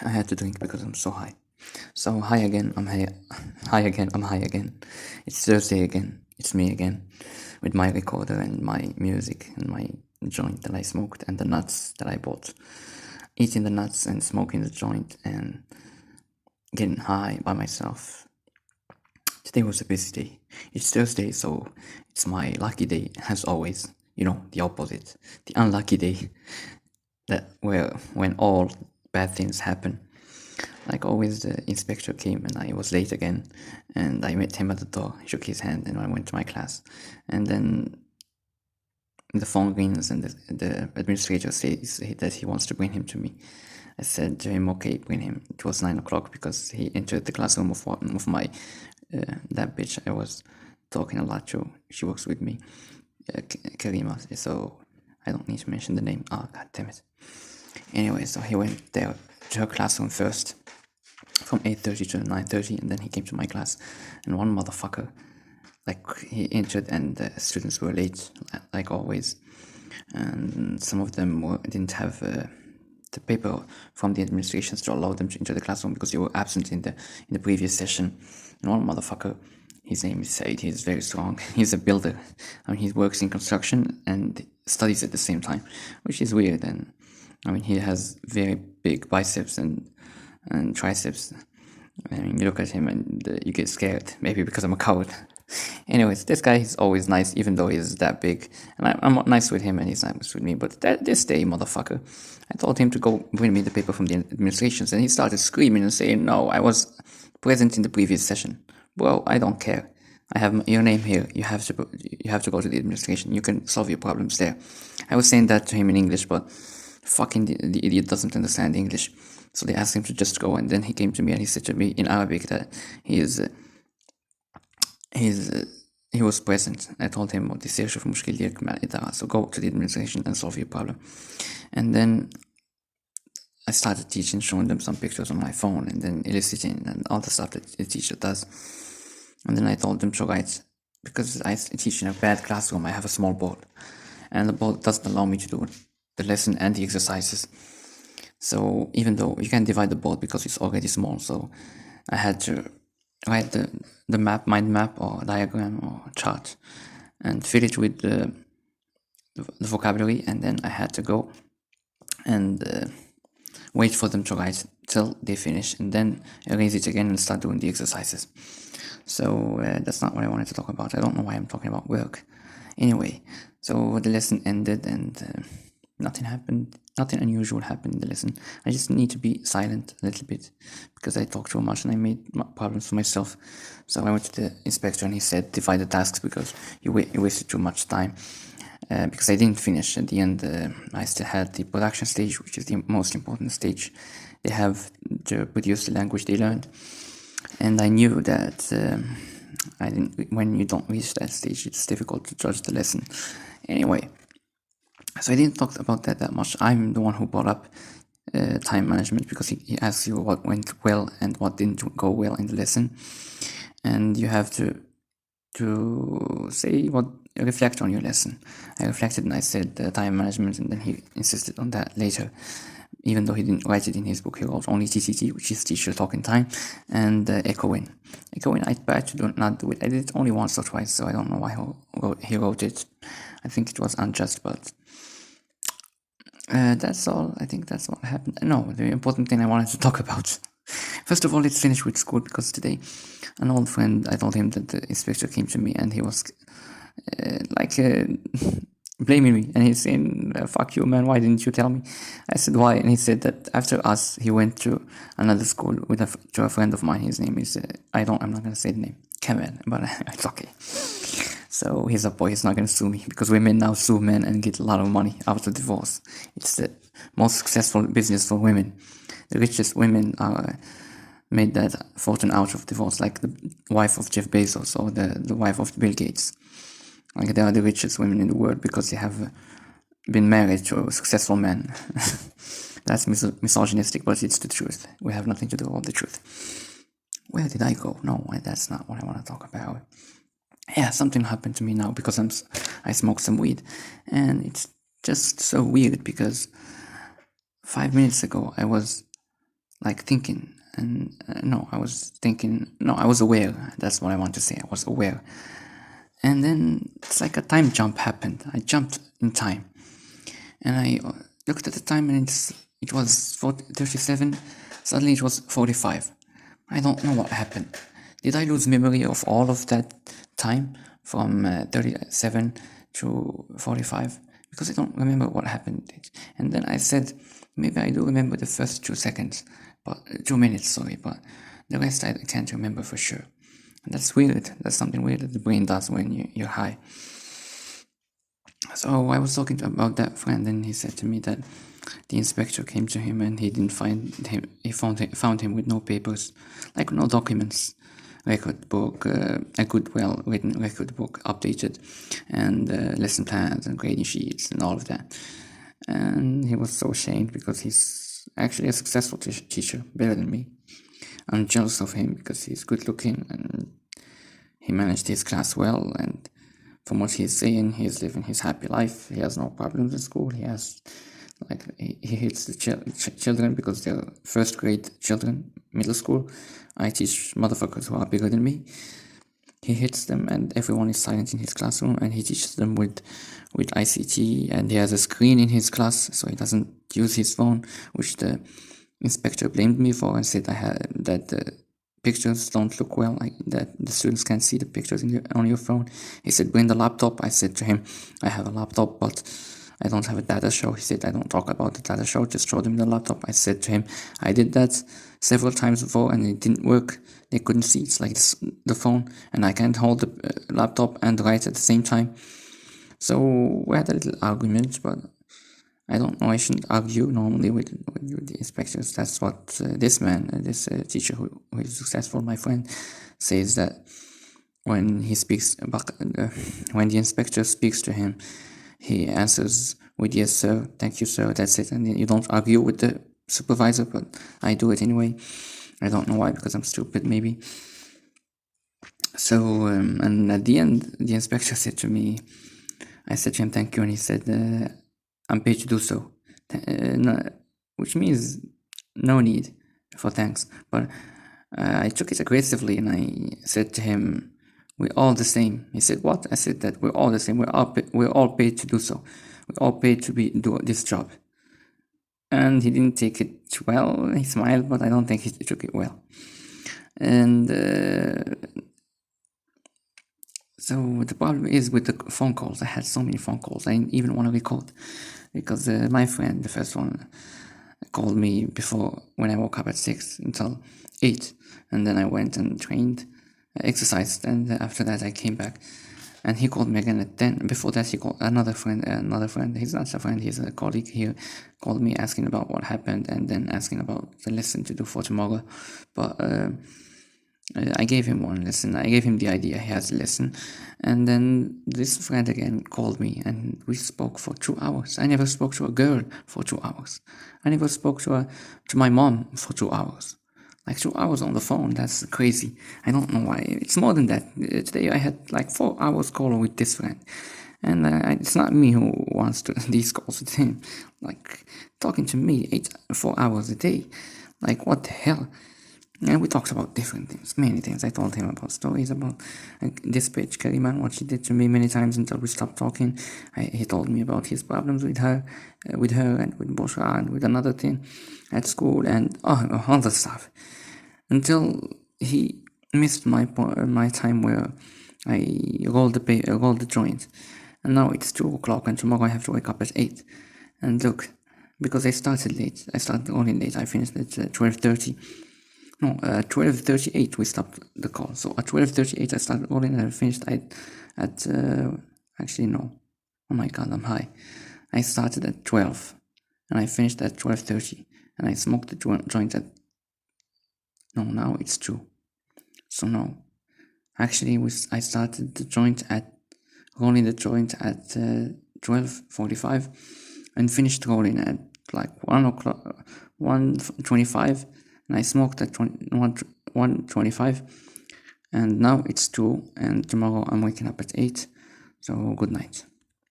I had to drink because I'm so high. So high again, I'm high. High again, I'm high again. It's Thursday again. It's me again, with my recorder and my music and my joint that I smoked and the nuts that I bought. Eating the nuts and smoking the joint and getting high by myself. Today was a busy day. It's Thursday, so it's my lucky day, as always. You know, the opposite. The unlucky day, when all bad things happen. Like always, the inspector came and I was late again, and I met him at the door, shook his hand, and I went to my class. And then the phone rings and the administrator says that he wants to bring him to me. I said to him, okay, bring him. It was 9 o'clock because he entered the classroom of my, that bitch I was talking a lot to. She works with me, Karima, so I don't need to mention the name. Oh, god damn it. Anyway, so he went there to her classroom first, from 8:30 to 9:30, and then he came to my class. And one motherfucker, like, he entered and the students were late, like always. And some of them didn't have the paper from the administration to allow them to enter the classroom because they were absent in the previous session. And one motherfucker, his name is Said, he's very strong. He's a builder. I mean, he works in construction and studies at the same time, which is weird. And I mean, he has very big biceps and triceps. I mean, you look at him and you get scared, maybe because I'm a coward. Anyways, this guy is always nice, even though he's that big. And I'm nice with him and he's nice with me. But this day, motherfucker, I told him to go bring me the paper from the administrations, and he started screaming and saying, no, I was present in the previous session. Bro, I don't care. I have your name here. You have to go to the administration. You can solve your problems there. I was saying that to him in English, but fucking the idiot doesn't understand English. So they asked him to just go, and then he came to me and he said to me in Arabic that he was present. I told him, so go to the administration and solve your problem. And then I started teaching, showing them some pictures on my phone, and then eliciting and all the stuff that the teacher does. And then I told them to write, because I teach in a bad classroom, I have a small board, and the board doesn't allow me to do the lesson and the exercises. So even though you can divide the board because it's already small, so I had to write the map, mind map or diagram or chart, and fill it with the vocabulary, and then I had to go and wait for them to write till they finish, and then erase it again and start doing the exercises. So that's not what I wanted to talk about. I don't know why I'm talking about work. Anyway, so the lesson ended and nothing happened. Nothing unusual happened in the lesson. I just need to be silent a little bit because I talked too much and I made problems for myself. So I went to the inspector and he said, divide the tasks because you wasted too much time. Because I didn't finish at the end. I still had the production stage, which is the most important stage. They have to produce the language they learned. And I knew that when you don't reach that stage, it's difficult to judge the lesson. Anyway, so I didn't talk about that much. I'm the one who brought up time management because he asks you what went well and what didn't go well in the lesson. And you have to say reflect on your lesson. I reflected and I said time management, and then he insisted on that later. Even though he didn't write it in his book, he wrote only TTT, which is teacher talking time, and echoing. Echoing, I tried to not do it. I did it only once or twice, so I don't know why he wrote it. I think it was unjust, but that's all. I think that's what happened. No, the important thing I wanted to talk about. First of all, let's finish with school, because today an old friend, I told him that the inspector came to me and he was blaming me, and he's saying, fuck you, man, why didn't you tell me? I said, why? And he said that after us he went to another school to a friend of mine. His name is I'm not gonna say the name, Kامel, but it's okay. So he's a boy, he's not gonna sue me, because women now sue men and get a lot of money out of divorce. It's the most successful business for women. The richest women are made that fortune out of divorce, like the wife of Jeff Bezos or the wife of Bill Gates. Like, they are the richest women in the world because they have been married to a successful man. That's misogynistic, but it's the truth. We have nothing to do with the truth. Where did I go? No, that's not what I want to talk about. Yeah, something happened to me now because I smoked some weed, and it's just so weird because 5 minutes ago I was like thinking, and I was aware. That's what I want to say. I was aware. And then it's like a time jump happened. I jumped in time, and I looked at the time, and it was 37. Suddenly it was 45. I don't know what happened. Did I lose memory of all of that time from 37 to 45? Because I don't remember what happened. And then I said, maybe I do remember the first 2 seconds, but 2 minutes, sorry, but the rest I can't remember for sure. And that's weird. That's something weird that the brain does when you're high. So I was talking about that friend, and he said to me that the inspector came to him and he didn't find him. He found him with no papers, like no documents, record book, a good, well-written record book, updated, and lesson plans and grading sheets and all of that. And he was so ashamed because he's actually a successful teacher, better than me. I'm jealous of him because he's good looking and he managed his class well, and from what he's saying, he's living his happy life. He has no problems in school. He has, like, he hates the children because they're first grade children, middle school. I teach motherfuckers who are bigger than me. He hates them, and everyone is silent in his classroom, and he teaches them with ICT, and he has a screen in his class, so he doesn't use his phone, which the inspector blamed me for and said that the pictures don't look well, like that the students can't see the pictures on your phone. He said, bring the laptop. I said to him, I have a laptop, but I don't have a data show. He said, I don't talk about the data show, just show them the laptop. I said to him, I did that several times before and it didn't work. They couldn't see. It's like the phone, and I can't hold the laptop and write at the same time. So we had a little argument, but I don't know, I shouldn't argue normally with the inspectors. That's what this teacher who is successful, my friend, says, that when he speaks, when the inspector speaks to him, he answers with yes sir, thank you sir, that's it, and you don't argue with the supervisor, but I do it anyway. I don't know why, because I'm stupid maybe. So and at the end, the inspector said to me, I said to him thank you, and he said, I'm paid to do so, which means no need for thanks. But I took it aggressively and I said to him, we're all the same. He said, what? I said that we're all the same. We're all paid to do so. We're all paid to do this job. And he didn't take it well. He smiled, but I don't think he took it well. And so the problem is with the phone calls. I had so many phone calls. I didn't even want to record because my friend, the first one, called me before when I woke up at 6 until 8, and then I went and trained, exercised, and after that I came back, and he called me again at 10. Before that he called another friend. He's not a friend, he's a colleague. He called me asking about what happened and then asking about the lesson to do for tomorrow. But I gave him one lesson. I gave him the idea. He has a lesson. And then this friend again called me and we spoke for 2 hours. I never spoke to a girl for 2 hours. I never spoke to my mom for 2 hours. Like 2 hours on the phone, that's crazy. I don't know why. It's more than that. Today I had like 4 hours call with this friend. And it's not me who wants these calls with him. Like talking to me 4 hours a day. Like what the hell? And we talked about different things, many things. I told him about stories about this bitch, Kariman, what she did to me many times until we stopped talking. He told me about his problems with her and with Bushra and with another thing at school and all the stuff. Until he missed my time where I rolled the joint. And now it's 2 o'clock and tomorrow I have to wake up at 8. And look, because I started late, I started rolling late, I finished at 12:30. No, 12:38 we stopped the call. So at 12:38 I started rolling and I finished actually no. Oh my god, I'm high. I started at 12 and I finished at 12:30 and I smoked the joint at... No, now it's 2. So no. Actually, I started rolling the joint at 12:45 and finished rolling at like 1:25. And I smoked at 1:25, and now it's 2, and tomorrow I'm waking up at 8, so good night.